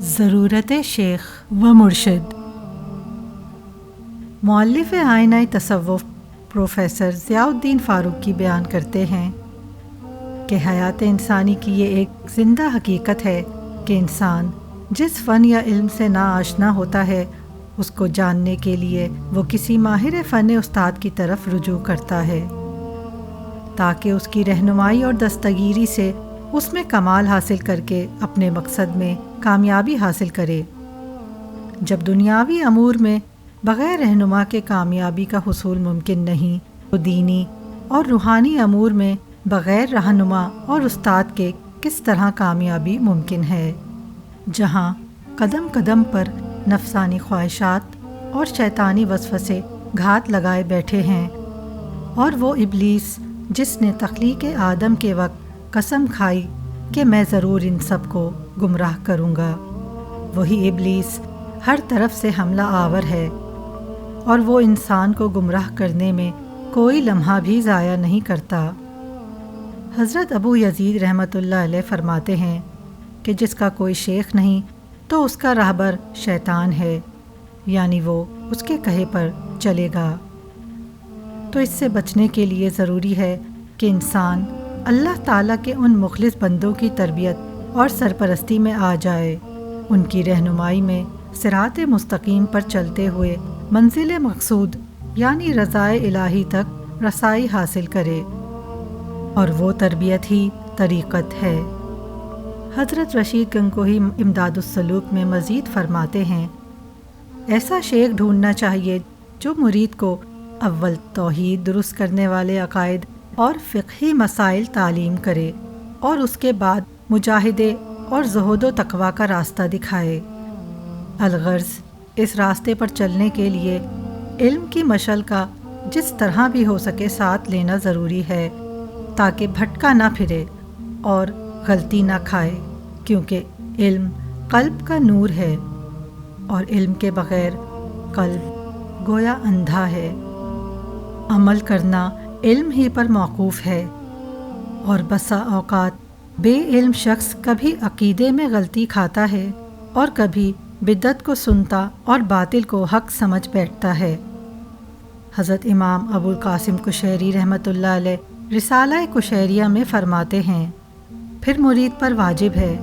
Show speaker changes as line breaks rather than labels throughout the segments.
ضرورت شیخ و مرشد۔ مؤلف آئینہ تصوف پروفیسر ضیاء الدین فاروقی بیان کرتے ہیں کہ حیات انسانی کی یہ ایک زندہ حقیقت ہے کہ انسان جس فن یا علم سے ناآشنا ہوتا ہے اس کو جاننے کے لیے وہ کسی ماہر فن استاد کی طرف رجوع کرتا ہے تاکہ اس کی رہنمائی اور دستگیری سے اس میں کمال حاصل کر کے اپنے مقصد میں کامیابی حاصل کرے۔ جب دنیاوی امور میں بغیر رہنما کے کامیابی کا حصول ممکن نہیں تو دینی اور روحانی امور میں بغیر رہنما اور استاد کے کس طرح کامیابی ممکن ہے، جہاں قدم قدم پر نفسانی خواہشات اور شیطانی وسوسے گھات لگائے بیٹھے ہیں، اور وہ ابلیس جس نے تخلیق آدم کے وقت قسم کھائی کہ میں ضرور ان سب کو گمراہ کروں گا، وہی ابلیس ہر طرف سے حملہ آور ہے، اور وہ انسان کو گمراہ کرنے میں کوئی لمحہ بھی ضائع نہیں کرتا۔ حضرت ابو یزید رحمۃ اللہ علیہ فرماتے ہیں کہ جس کا کوئی شیخ نہیں تو اس کا راہبر شیطان ہے، یعنی وہ اس کے کہے پر چلے گا۔ تو اس سے بچنے کے لیے ضروری ہے کہ انسان اللہ تعالیٰ کے ان مخلص بندوں کی تربیت اور سرپرستی میں آ جائے، ان کی رہنمائی میں صراط مستقیم پر چلتے ہوئے منزل مقصود یعنی رضائے الہی تک رسائی حاصل کرے، اور وہ تربیت ہی طریقت ہے۔ حضرت رشید گنگوہی امداد السلوک میں مزید فرماتے ہیں، ایسا شیخ ڈھونڈنا چاہیے جو مرید کو اول توحید درست کرنے والے عقائد اور فقہی مسائل تعلیم کرے، اور اس کے بعد مجاہدے اور زہد و تقوی کا راستہ دکھائے۔ الغرض اس راستے پر چلنے کے لیے علم کی مشعل کا جس طرح بھی ہو سکے ساتھ لینا ضروری ہے تاکہ بھٹکا نہ پھرے اور غلطی نہ کھائے، کیونکہ علم قلب کا نور ہے، اور علم کے بغیر قلب گویا اندھا ہے۔ عمل کرنا علم ہی پر موقوف ہے، اور بسا اوقات بے علم شخص کبھی عقیدے میں غلطی کھاتا ہے اور کبھی بدعت کو سنتا اور باطل کو حق سمجھ بیٹھتا ہے۔ حضرت امام ابو القاسم قشیری رحمۃ اللہ علیہ رسالہ قشیریہ میں فرماتے ہیں، پھر مرید پر واجب ہے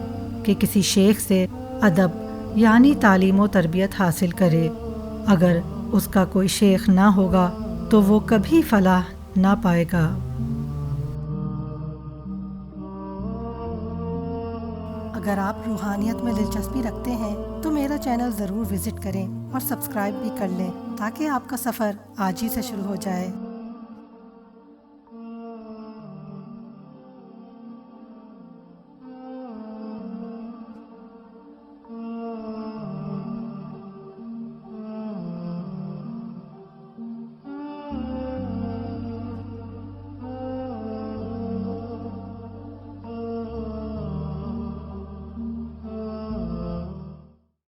کہ کسی شیخ سے ادب یعنی تعلیم و تربیت حاصل کرے۔ اگر اس کا کوئی شیخ نہ ہوگا تو وہ کبھی فلاح نہ پائے گا۔
اگر آپ روحانیت میں دلچسپی رکھتے ہیں تو میرا چینل ضرور وزٹ کریں اور سبسکرائب بھی کر لیں تاکہ آپ کا سفر آج ہی سے شروع ہو جائے۔